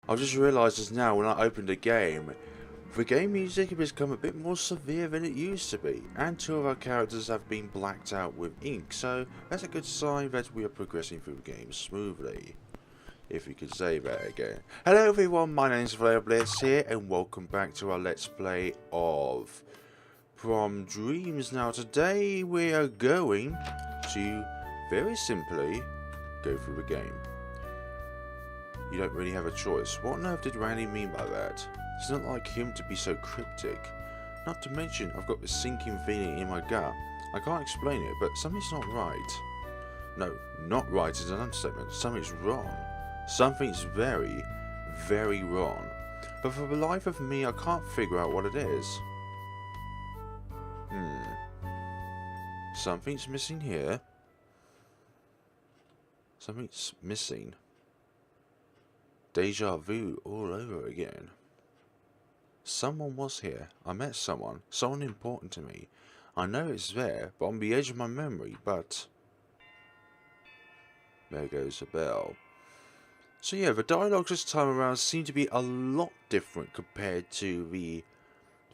I've just realised just now when I opened the game music has become a bit more severe than it used to be, and two of our characters have been blacked out with ink, so that's a good sign that we are progressing through the game smoothly. If you could say that again. Hello everyone, my name is FlareBlitzed here, and welcome back to our Let's Play of Prom Dreams. Now today we are going to, very simply, go through the game. You don't really have a choice. What on earth did Randy mean by that? It's not like him to be so cryptic. Not to mention, I've got this sinking feeling in my gut. I can't explain it, but something's not right. No, not right is an understatement. Something's wrong. Something's very, very wrong. But for the life of me, I can't figure out what it is. Something's missing here. Something's missing. Deja vu all over again. Someone was here. I met someone important to me. I know it's there, but on the edge of my memory, but... There goes the bell. So yeah, the dialogue this time around seemed to be a lot different compared to the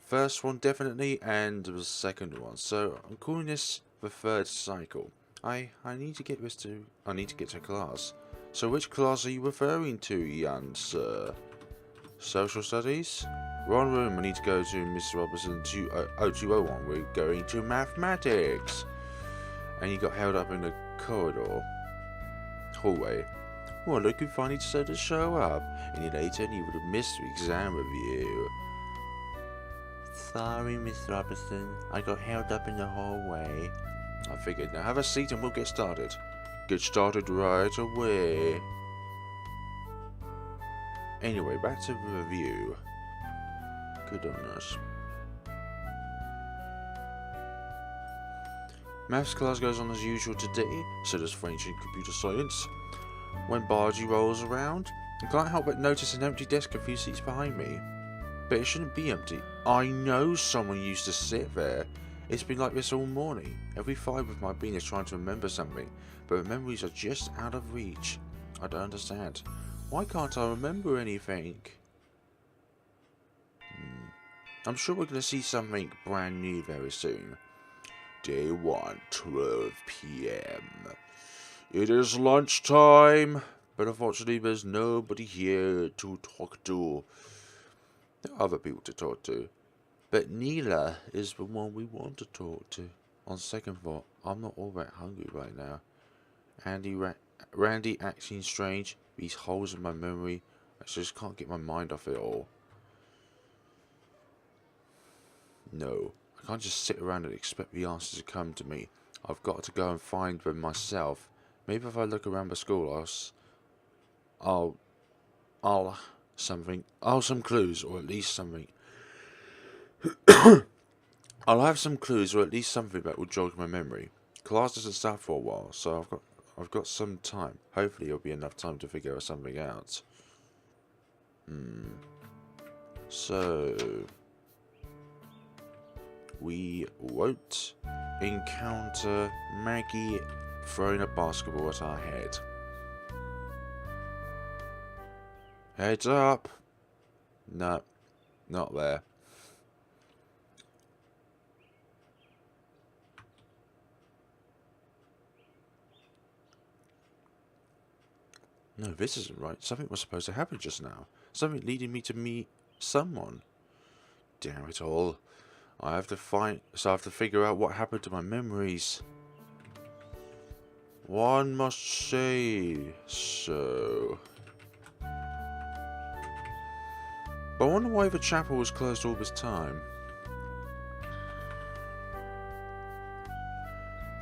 first one, definitely, and the second one. So I'm calling this the third cycle. I need to get to class. So which class are you referring to, young sir? Social studies? Wrong room, I need to go to Mr. Robertson 0201. We're going to mathematics. And you got held up in the hallway. Well, look who finally decided to show up. Any later and you would have missed the exam review. Sorry, Miss Robertson. I got held up in the hallway. I figured. Now have a seat and we'll get started. Get started right away. Anyway, back to the review. Good on us. Maths class goes on as usual today, so does French and computer science. When biology rolls around, I can't help but notice an empty desk a few seats behind me. But it shouldn't be empty. I know someone used to sit there. It's been like this all morning. Every fibre of my being is trying to remember something, but the memories are just out of reach. I don't understand. Why can't I remember anything? I'm sure we're going to see something brand new very soon. Day 1, 12 PM. It is lunchtime, but unfortunately there's nobody here to talk to. There are other people to talk to, but Neela is the one we want to talk to. On second thought, I'm not all that hungry right now. Randy acting strange, these holes in my memory, I just can't get my mind off it all. No, I can't just sit around and expect the answers to come to me. I've got to go and find them myself. Maybe if I look around the school, I'll some clues, or at least something. I'll have some clues, or at least something that will jog my memory. Class doesn't start for a while, so I've got some time. Hopefully, it'll be enough time to figure something out. So we won't encounter Maggie throwing a basketball at our head. Heads up! No, not there. No, this isn't right. Something was supposed to happen just now. Something leading me to meet someone. Damn it all. I have to figure out what happened to my memories. One must say so. But I wonder why the chapel was closed all this time.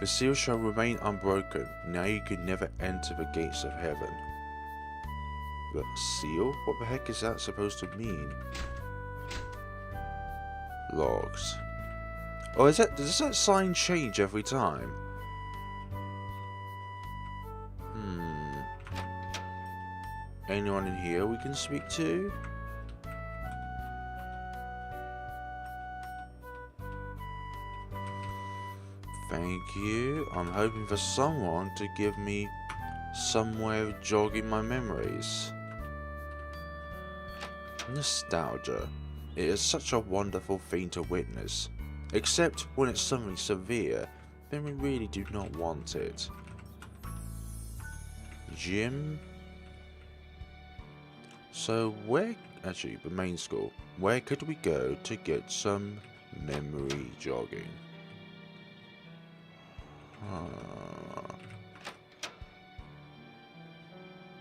The seal shall remain unbroken. Now you can never enter the gates of heaven. The seal? What the heck is that supposed to mean? Logs. Oh, does that sign change every time? Anyone in here we can speak to? Thank you. I'm hoping for someone to give me some way of jogging my memories. Nostalgia. It is such a wonderful thing to witness. Except when it's something severe, then we really do not want it. Gym? So where, actually the main school, where could we go to get some memory jogging?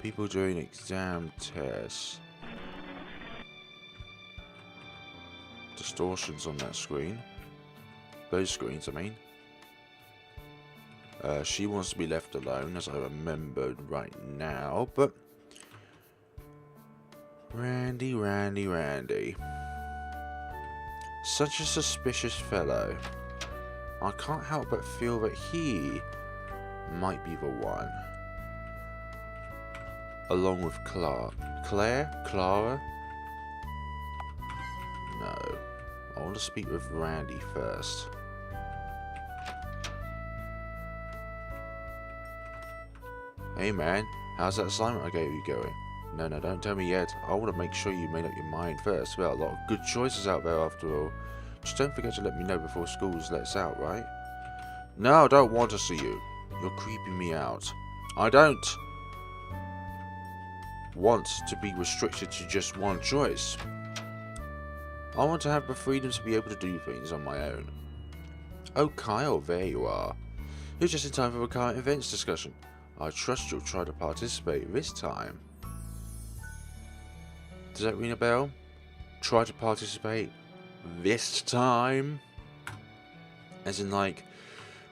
People doing exam tests. Distortions on that screen. Those screens, I mean. She wants to be left alone, as I remembered right now, but... Randy. Such a suspicious fellow. I can't help but feel that he might be the one. Along with Clara? No. I want to speak with Randy first. Hey man, how's that assignment I gave you going? No, don't tell me yet. I want to make sure you made up your mind first. There are a lot of good choices out there after all. Just don't forget to let me know before school lets out, right? No, I don't want to see you. You're creeping me out. I don't want to be restricted to just one choice. I want to have the freedom to be able to do things on my own. Oh, Kyle, there you are. You're just in time for a current events discussion. I trust you'll try to participate this time. Does that ring a bell? Try to participate this time? As in, like,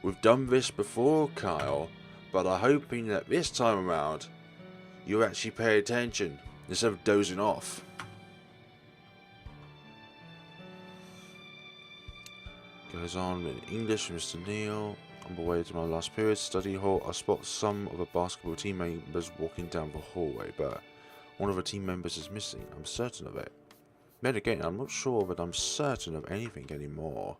we've done this before, Kyle, but I'm hoping that this time around you actually pay attention instead of dozing off. Goes on in English, Mr. Neal. On the way to my last period study hall, I spot some of the basketball team members walking down the hallway, but one of the team members is missing. I'm certain of it. Then again, I'm not sure that I'm certain of anything anymore.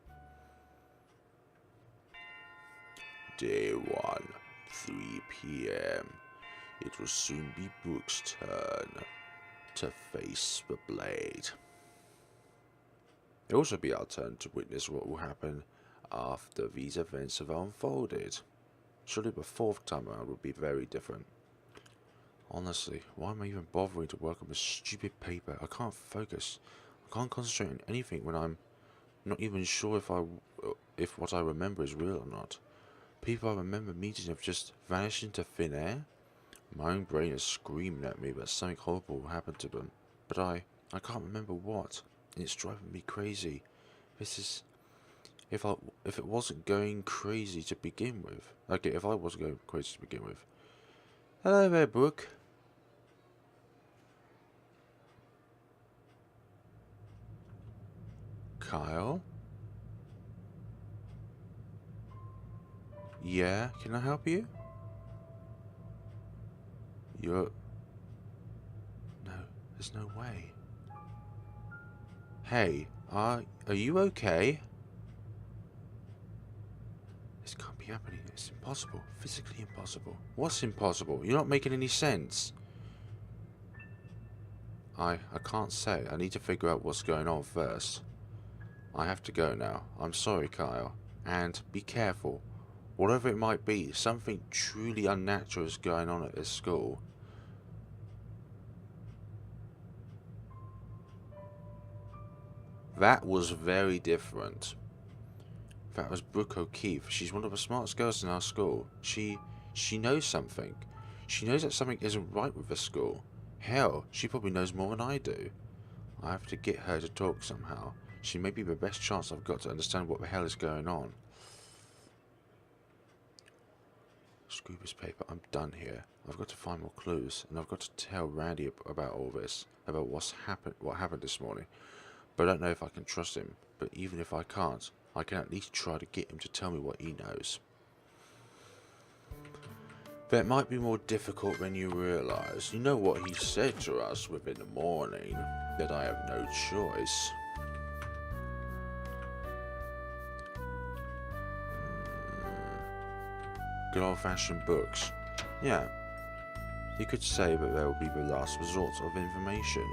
Day 1, 3 p.m. It will soon be Brooke's turn to face the blade. It will also be our turn to witness what will happen after these events have unfolded. Surely the fourth time around will be very different. Honestly, why am I even bothering to work on this stupid paper? I can't focus. I can't concentrate on anything when I'm not even sure if what I remember is real or not. People I remember meeting have just vanished into thin air. My own brain is screaming at me that something horrible happened to them, but I can't remember what, and it's driving me crazy. This is... If it wasn't going crazy to begin with. Okay, if I wasn't going crazy to begin with. Hello there, Brooke. Kyle? Yeah, can I help you? No, there's no way. Hey, are you okay? This can't be happening. It's impossible. Physically impossible. What's impossible? You're not making any sense. I can't say. I need to figure out what's going on first. I have to go now. I'm sorry, Kyle. And be careful. Whatever it might be, something truly unnatural is going on at this school. That was very different. That was Brooke O'Keefe. She's one of the smartest girls in our school. She knows something. She knows that something isn't right with the school. Hell, she probably knows more than I do. I have to get her to talk somehow. She may be the best chance I've got to understand what the hell is going on. Screw this paper. I'm done here. I've got to find more clues, and I've got to tell Randy about all this, about what happened this morning. But I don't know if I can trust him. But even if I can't, I can at least try to get him to tell me what he knows. That might be more difficult than you realise. You know what he said to us within the morning, that I have no choice. Good old-fashioned books. Yeah. You could say that they will be the last resort of information.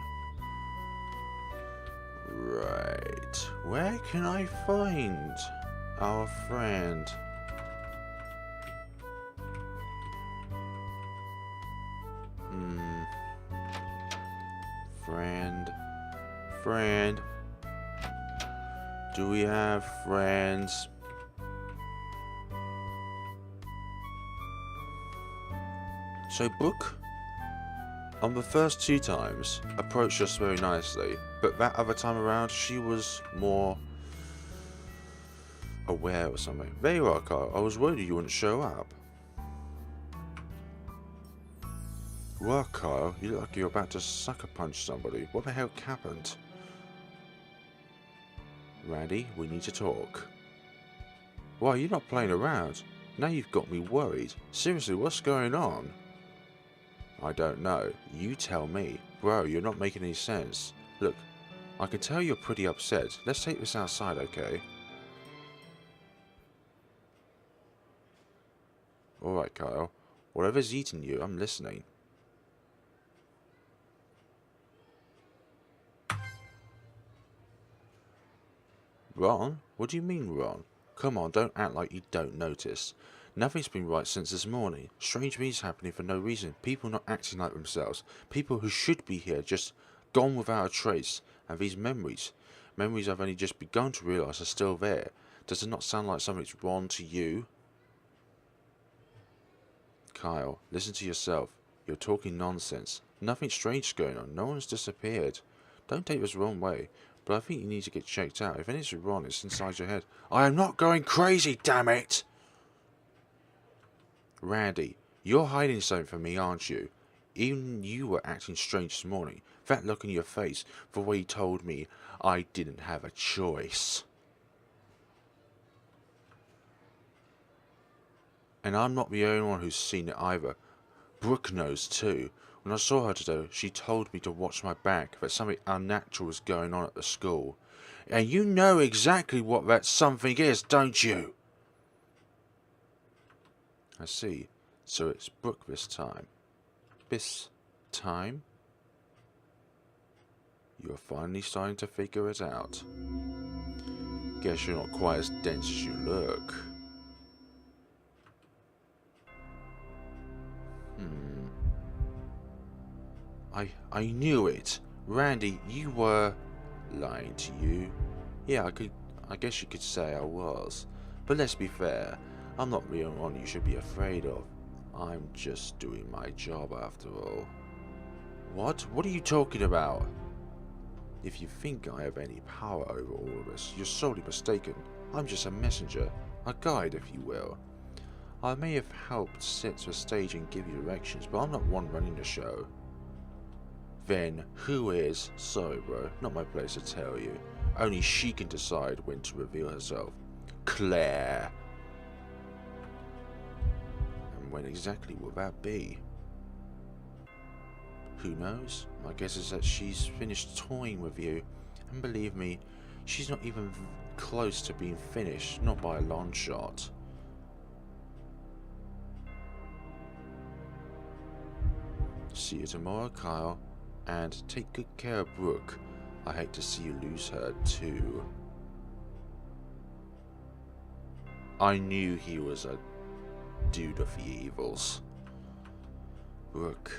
Right. Where can I find our friend? Friend. Do we have friends? So Brooke, on the first 2 times, approached us very nicely, but that other time around, she was more aware or something. There you are, Kyle. I was worried you wouldn't show up. Well, Kyle, you look like you're about to sucker punch somebody. What the hell happened? Randy, we need to talk. Why, you're not playing around. Now you've got me worried. Seriously, what's going on? I don't know. You tell me. Bro, you're not making any sense. Look, I can tell you're pretty upset. Let's take this outside, okay? Alright, Kyle. Whatever's eating you, I'm listening. Ron? What do you mean, Ron? Come on, don't act like you don't notice. Nothing's been right since this morning. Strange things happening for no reason. People not acting like themselves. People who should be here just gone without a trace. And these memories I've only just begun to realise are still there. Does it not sound like something's wrong to you? Kyle, listen to yourself. You're talking nonsense. Nothing strange is going on. No one's disappeared. Don't take this the wrong way, but I think you need to get checked out. If anything's wrong, it's inside your head. I am not going crazy, damn it! Randy, you're hiding something from me, aren't you? Even you were acting strange this morning. That look in your face, the way you told me I didn't have a choice. And I'm not the only one who's seen it either. Brooke knows too. When I saw her today, she told me to watch my back, that something unnatural was going on at the school. And you know exactly what that something is, don't you? I see. So it's Brooke this time. This time? You're finally starting to figure it out. Guess you're not quite as dense as you look. I knew it. Randy, you were lying to you. Yeah, I guess you could say I was. But let's be fair. I'm not the only one you should be afraid of. I'm just doing my job after all. What? What are you talking about? If you think I have any power over all of this, you're sorely mistaken. I'm just a messenger, a guide if you will. I may have helped set the stage and give you directions, but I'm not one running the show. Then, who is? Sorry bro, not my place to tell you. Only she can decide when to reveal herself. Claire. And when exactly will that be? Who knows? My guess is that she's finished toying with you. And believe me, she's not even close to being finished, not by a long shot. See you tomorrow, Kyle. And take good care of Brooke. I hate to see you lose her too. I knew he was a dude of the evils. Brooke,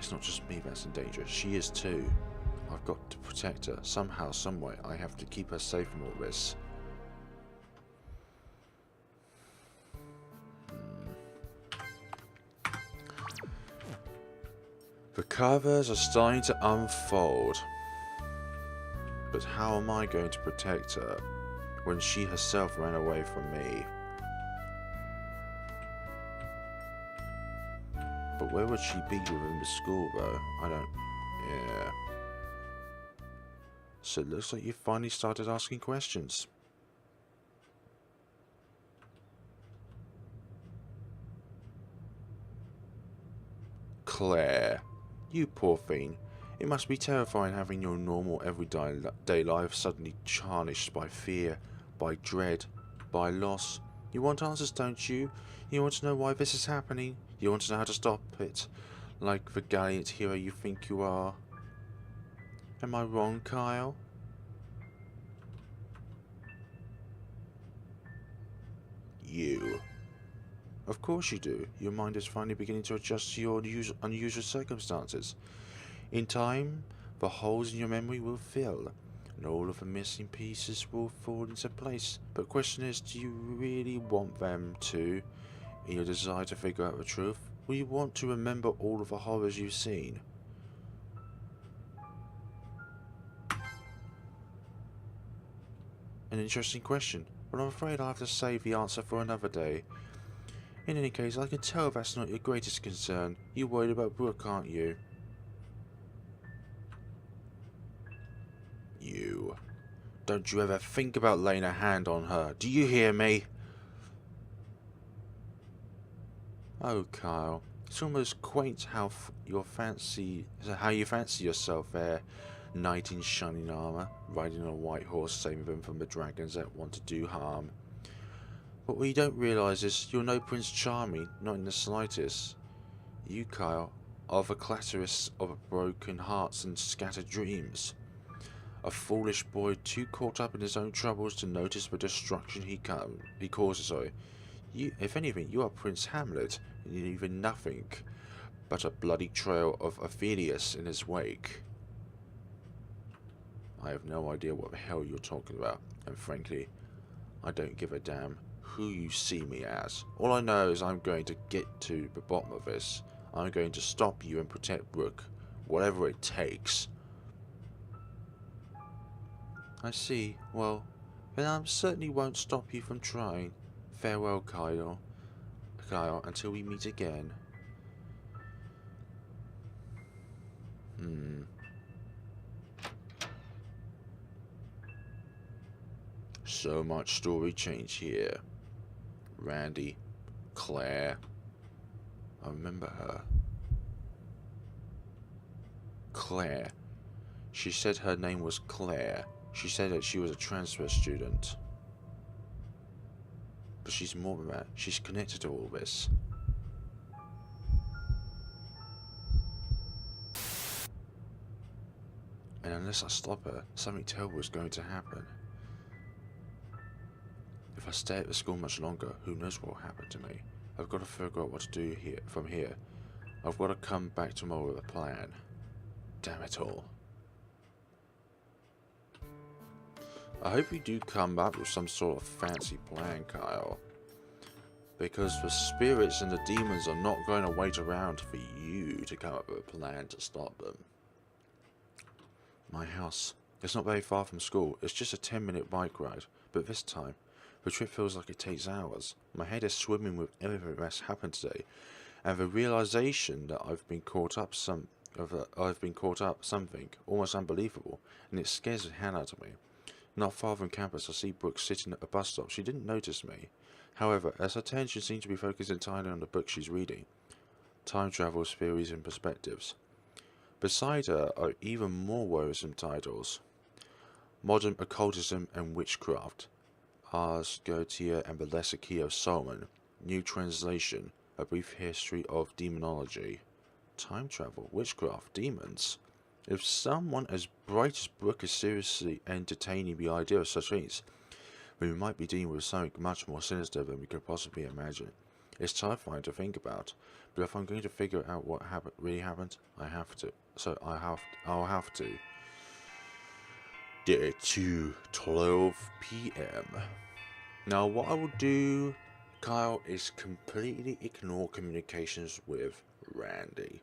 it's not just me that's in danger. She is too. I've got to protect her. Somehow, someway, I have to keep her safe from all this. The covers are starting to unfold. But how am I going to protect her when she herself ran away from me? But where would she be within the school though? Yeah. So it looks like you finally started asking questions. Claire. You poor thing. It must be terrifying having your normal everyday life suddenly tarnished by fear, by dread, by loss. You want answers, don't you? You want to know why this is happening? You want to know how to stop it? Like the gallant hero you think you are? Am I wrong, Kyle? You. Of course you do. Your mind is finally beginning to adjust to your unusual circumstances. In time, the holes in your memory will fill, and all of the missing pieces will fall into place. But the question is, do you really want them to, in your desire to figure out the truth? Will you want to remember all of the horrors you've seen? An interesting question, but I'm afraid I'll have to save the answer for another day. In any case, I can tell that's not your greatest concern. You're worried about Brooke, aren't you? You. Don't you ever think about laying a hand on her. Do you hear me? Oh, Kyle. It's almost quaint how you fancy yourself there, knight in shining armour, riding on a white horse, saving them from the dragons that want to do harm. But what you don't realise is you're no Prince Charming, not in the slightest. You, Kyle, are the clatterist of broken hearts and scattered dreams. A foolish boy too caught up in his own troubles to notice the destruction he causes. You, if anything, you are Prince Hamlet, and you leave nothing but a bloody trail of Ophelius in his wake. I have no idea what the hell you're talking about, and frankly, I don't give a damn who you see me as. All I know is I'm going to get to the bottom of this. I'm going to stop you and protect Brooke, whatever it takes. I see. Well, then I certainly won't stop you from trying. Farewell, Kyle, until we meet again. So much story change here. Randy, Claire. I remember her. Claire. She said her name was Claire. She said that she was a transfer student. But she's more than that. She's connected to all this. And unless I stop her, something terrible is going to happen. If I stay at the school much longer, who knows what will happen to me. I've got to figure out what to do from here. I've got to come back tomorrow with a plan. Damn it all. I hope you do come up with some sort of fancy plan, Kyle. Because the spirits and the demons are not going to wait around for you to come up with a plan to stop them. My house. It's not very far from school. It's just a 10-minute bike ride. But this time, the trip feels like it takes hours. My head is swimming with everything that's happened today, and the realization that I've been caught up something almost unbelievable, and it scares the hell out of me. Not far from campus, I see Brooke sitting at a bus stop. She didn't notice me. However, as her attention seemed to be focused entirely on the book she's reading, Time Travel, Theories and Perspectives. Beside her are even more worrisome titles: Modern Occultism and Witchcraft, Ars Goetia and the Lesser Key of Solomon, New Translation, A Brief History of Demonology. Time travel, witchcraft, demons. If someone as bright as Brooke is seriously entertaining the idea of such things, then we might be dealing with something much more sinister than we could possibly imagine. It's terrifying to think about, but if I'm going to figure out what really happened, I have to. So I'll have to. Day 2, 12 p.m. Now what I will do, Kyle, is completely ignore communications with Randy.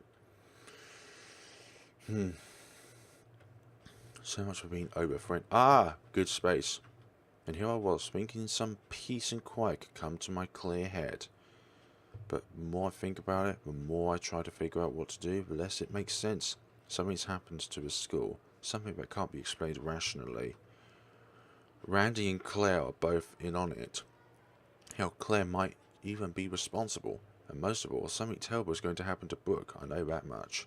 So much for being overfriend. Good space. And here I was, thinking some peace and quiet could come to my clear head. But the more I think about it, the more I try to figure out what to do, the less it makes sense. Something's happened to the school. Something that can't be explained rationally. Randy and Claire are both in on it. Hell, Claire might even be responsible. And most of all, something terrible is going to happen to Brooke. I know that much.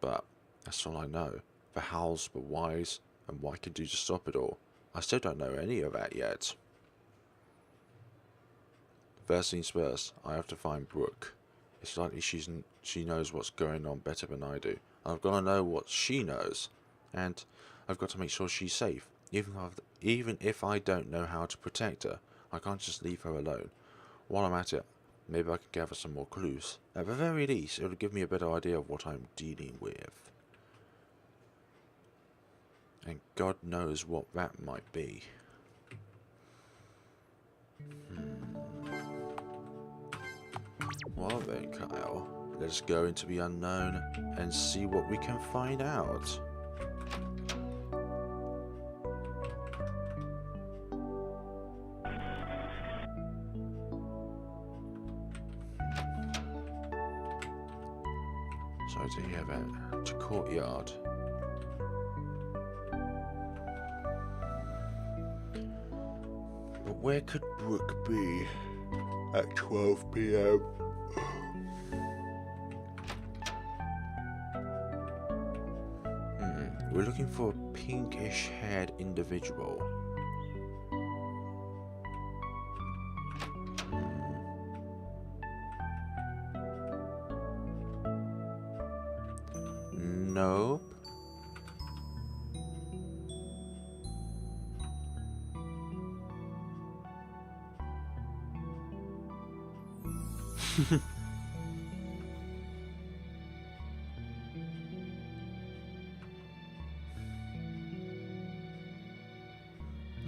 But that's all I know. The hows, the whys, and what I can do to stop it all. I still don't know any of that yet. First things first, I have to find Brooke. It's likely she knows what's going on better than I do. I've got to know what she knows, and I've got to make sure she's safe, even if I don't know how to protect her. I can't just leave her alone. While I'm at it, maybe I can gather some more clues. At the very least, it'll give me a better idea of what I'm dealing with. And God knows what that might be. Well then, Kyle, let's go into the unknown and see what we can find out. Sorry to hear that. To courtyard. But where could Brooke be at 12 PM? We're looking for a pinkish-haired individual. Nope.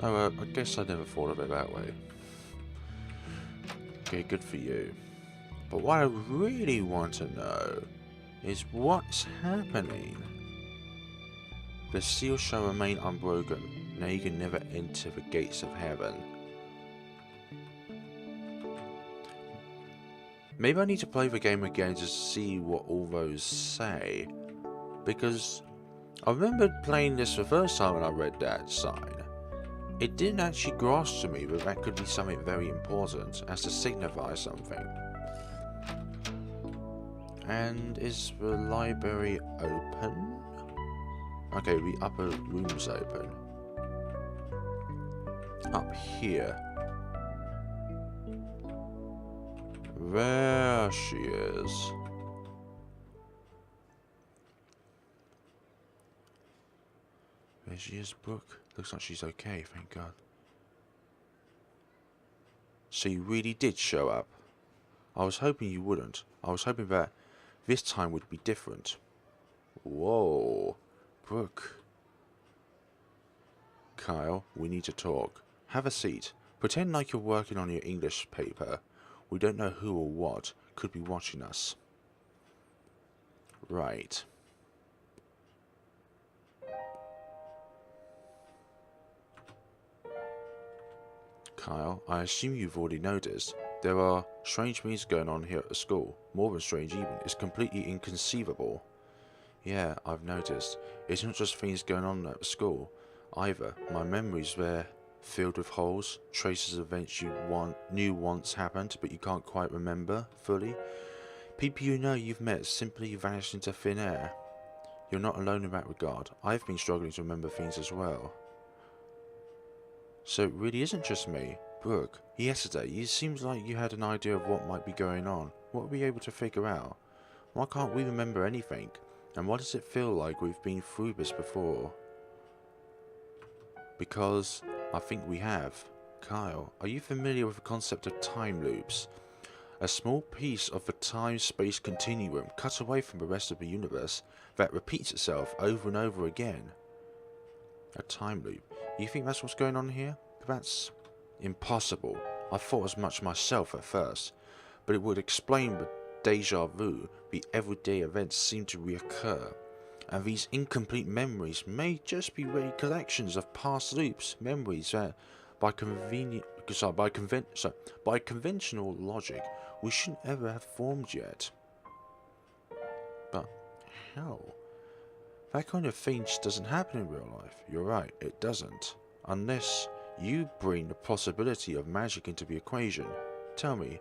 Oh, I guess I never thought of it that way. Okay, good for you. But what I really want to know is what's happening. The seal shall remain unbroken. Now you can never enter the gates of heaven. Maybe I need to play the game again to see what all those say. Because I remember playing this the first time when I read that sign. It didn't actually grasp to me that that could be something very important, as to signify something. And is the library open? Okay, the upper room's open. Up here. There she is. There she is, Brooke. Looks like she's okay, thank God. So you really did show up. I was hoping you wouldn't. I was hoping that this time would be different. Whoa. Brooke. Kyle, we need to talk. Have a seat. Pretend like you're working on your English paper. We don't know who or what could be watching us. Right. Kyle, I assume you've already noticed. There are strange things going on here at the school. More than strange even. It's completely inconceivable. Yeah, I've noticed. It's not just things going on at the school either. My memories there filled with holes, traces of events you knew once happened, but you can't quite remember fully. People you know you've met simply vanished into thin air. You're not alone in that regard. I've been struggling to remember things as well. So it really isn't just me. Brooke, yesterday it seems like you had an idea of what might be going on. What were we able to figure out? Why can't we remember anything? And why does it feel like we've been through this before? Because I think we have. Kyle, are you familiar with the concept of time loops? A small piece of the time-space continuum cut away from the rest of the universe that repeats itself over and over again. A time loop. You think that's what's going on here? That's impossible. I thought as much myself at first, but it would explain the deja vu. The everyday events seem to reoccur, and these incomplete memories may just be recollections of past loops, memories that, by conventional logic, we shouldn't ever have formed yet. But how? That kind of thing just doesn't happen in real life. You're right, it doesn't. Unless you bring the possibility of magic into the equation. Tell me,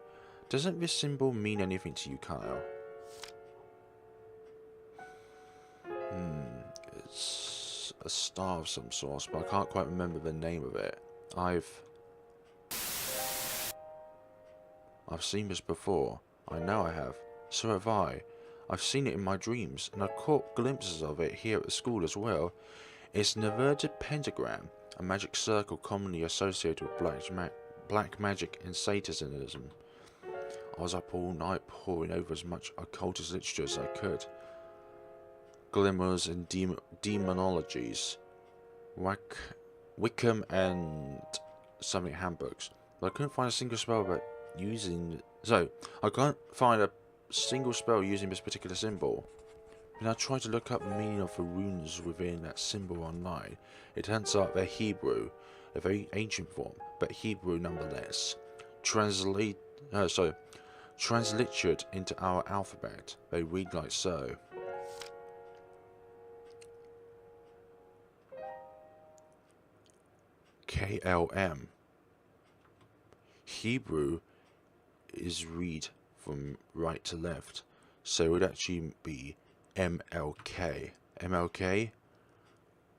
doesn't this symbol mean anything to you, Kyle? It's a star of some sort, but I can't quite remember the name of it. I've seen this before. I know I have. So have I. I've seen it in my dreams, and I've caught glimpses of it here at the school as well. It's an inverted pentagram, a magic circle commonly associated with black magic and Satanism. I was up all night poring over as much occultist literature as I could. Glimmers and demonologies, Wickham and something handbooks. But I couldn't find a single spell about using... So, I can't find a single spell using this particular symbol. When I tried to look up the meaning of the runes within that symbol online, it turns out they're Hebrew, a very ancient form, but Hebrew nonetheless. Transliterate into our alphabet, they read like so. KLM. Hebrew is read from right to left, so it would actually be MLK. MLK,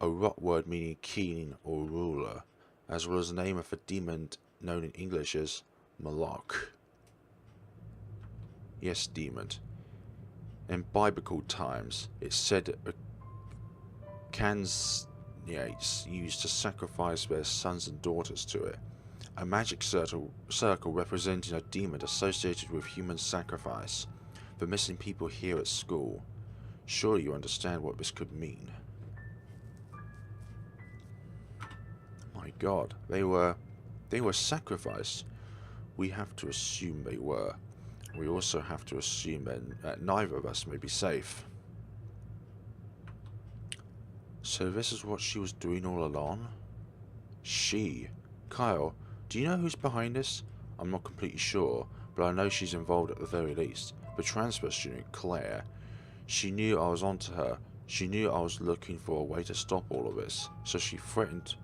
a rot word meaning king or ruler, as well as the name of a demon known in English as Moloch. Yes, demon. In biblical times, it's said that it's used to sacrifice their sons and daughters to it. A magic circle representing a demon associated with human sacrifice. For missing people here at school. Surely you understand what this could mean. My God, they were sacrificed. We have to assume they were. We also have to assume that neither of us may be safe. So this is what she was doing all along? She? Kyle, do you know who's behind this? I'm not completely sure, but I know she's involved at the very least. The transfer student, Claire, she knew I was onto her. She knew I was looking for a way to stop all of this, so she threatened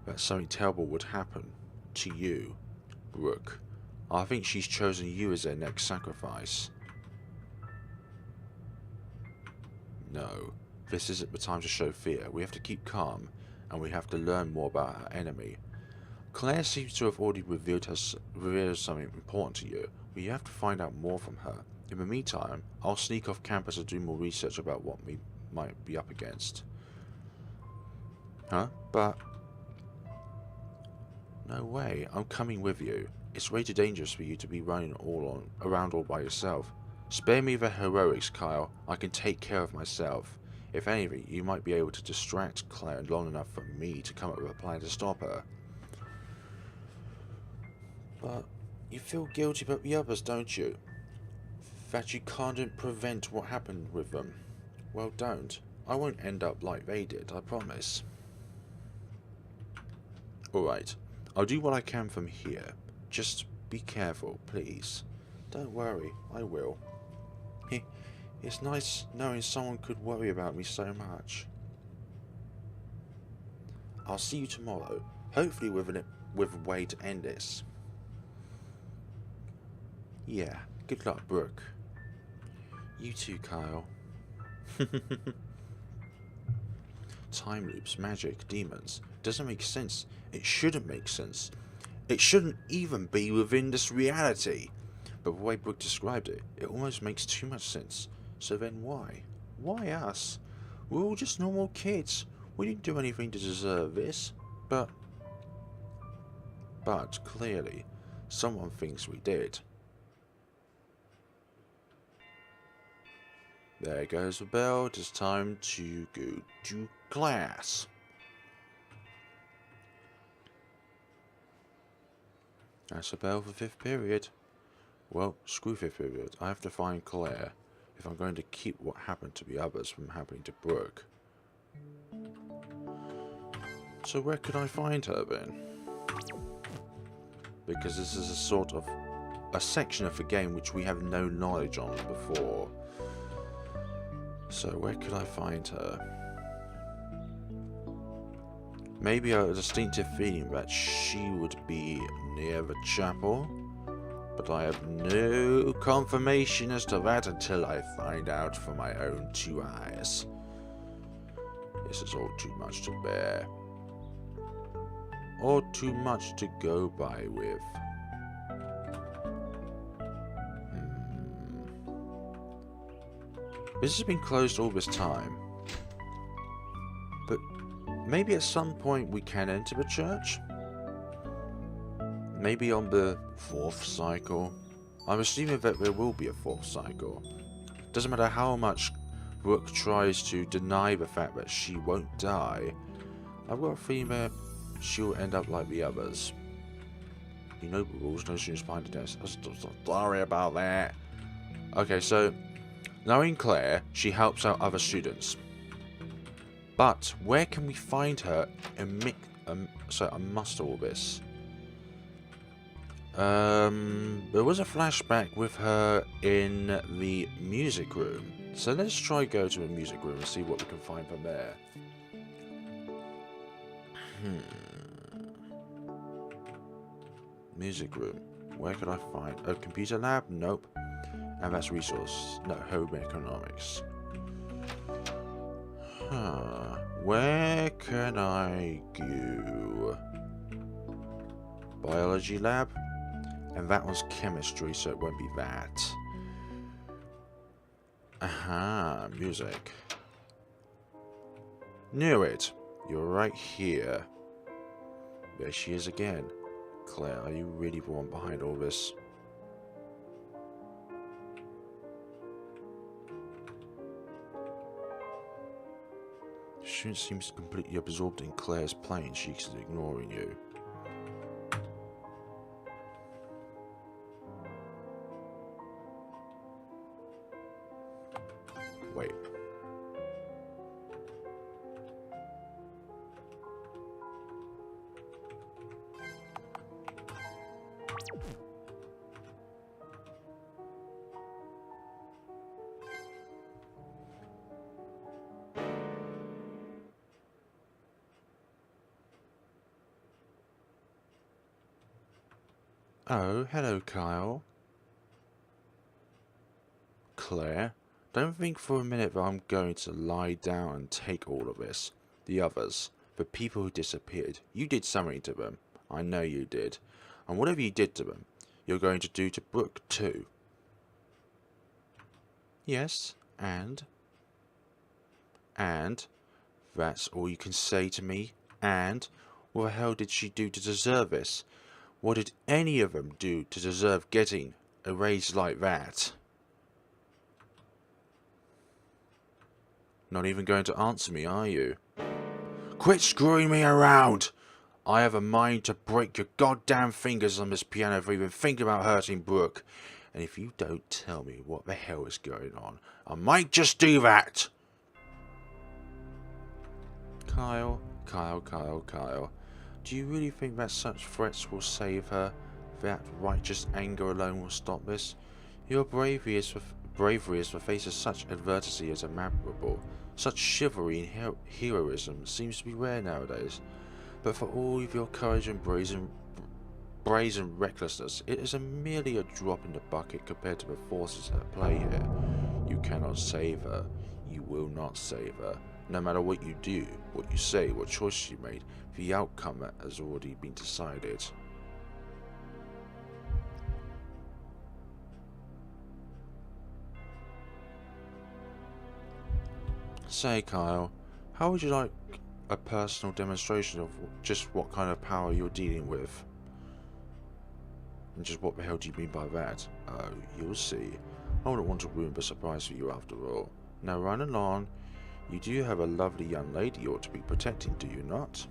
that something terrible would happen to you, Brooke. I think she's chosen you as their next sacrifice. No, this isn't the time to show fear. We have to keep calm, and we have to learn more about our enemy. Claire seems to have already revealed something important to you. We have to find out more from her. In the meantime, I'll sneak off campus and do more research about what we might be up against. Huh? But... no way. I'm coming with you. It's way too dangerous for you to be running around all by yourself. Spare me the heroics, Kyle. I can take care of myself. If anything, you might be able to distract Claire long enough for me to come up with a plan to stop her. But you feel guilty about the others, don't you? That you can't prevent what happened with them. Well, don't. I won't end up like they did, I promise. Alright, I'll do what I can from here. Just be careful, please. Don't worry, I will. It's nice knowing someone could worry about me so much. I'll see you tomorrow, hopefully with a way to end this. Yeah, good luck, Brooke. You too, Kyle. Time loops, magic, demons. Doesn't make sense. It shouldn't make sense. It shouldn't even be within this reality. But the way Brooke described it, it almost makes too much sense. So then why? Why us? We're all just normal kids. We didn't do anything to deserve this. But clearly, someone thinks we did. There goes the bell. It's time to go to class. That's the bell for 5th period. Well, screw 5th period. I have to find Claire if I'm going to keep what happened to the others from happening to Brooke. So where could I find her then? Because this is a sort of a section of the game which we have no knowledge on before. So where could I find her? Maybe I have a distinctive feeling that she would be near the chapel, but I have no confirmation as to that until I find out for my own 2 eyes. This is all too much to bear. Or too much to go by with. This has been closed all this time. But maybe at some point we can enter the church? Maybe on the 4th cycle. I'm assuming that there will be a 4th cycle. Doesn't matter how much Brooke tries to deny the fact that she won't die. I've got a feeling that she'll end up like the others. You know the rules, no students behind the desk. Sorry about that. Okay, so knowing Claire, she helps out other students. But where can we find her and so I must all this. There was a flashback with her in the music room. So let's try go to the music room and see what we can find from there. Music room. Where could I find? Oh, computer lab? Nope. And that's resource. No, home economics. Where can I go? Biology lab? And that one's chemistry, so it won't be that. Aha, music. Knew it. You're right here. There she is again. Claire, are you really the one behind all this? She seems completely absorbed in Claire's plane. She's ignoring you. Wait. Oh, hello, Kyle. Claire, don't think for a minute that I'm going to lie down and take all of this. The others, the people who disappeared, you did something to them. I know you did. And whatever you did to them, you're going to do to Brooke too. Yes, and? And? That's all you can say to me? And? What the hell did she do to deserve this? What did any of them do to deserve getting erased like that? Not even going to answer me, are you? Quit screwing me around! I have a mind to break your goddamn fingers on this piano for even thinking about hurting Brooke. And if you don't tell me what the hell is going on, I might just do that! Kyle. Do you really think that such threats will save her? That righteous anger alone will stop this? Your bravery is the face of such adversity is admirable. Such chivalry and heroism seems to be rare nowadays. But for all of your courage and brazen recklessness, it is merely a drop in the bucket compared to the forces at play here. You cannot save her. You will not save her. No matter what you do, what you say, what choice you made, the outcome has already been decided. Say, Kyle, how would you like a personal demonstration of just what kind of power you're dealing with? And just what the hell do you mean by that? Oh, you'll see. I wouldn't want to ruin the surprise for you after all. Now run along. You do have a lovely young lady you ought to be protecting, do you not?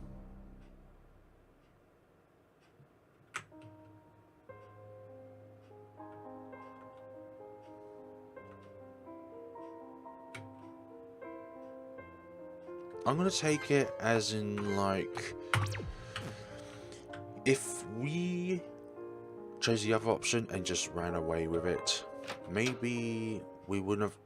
I'm gonna take it as in, like, if we chose the other option and just ran away with it, maybe we wouldn't have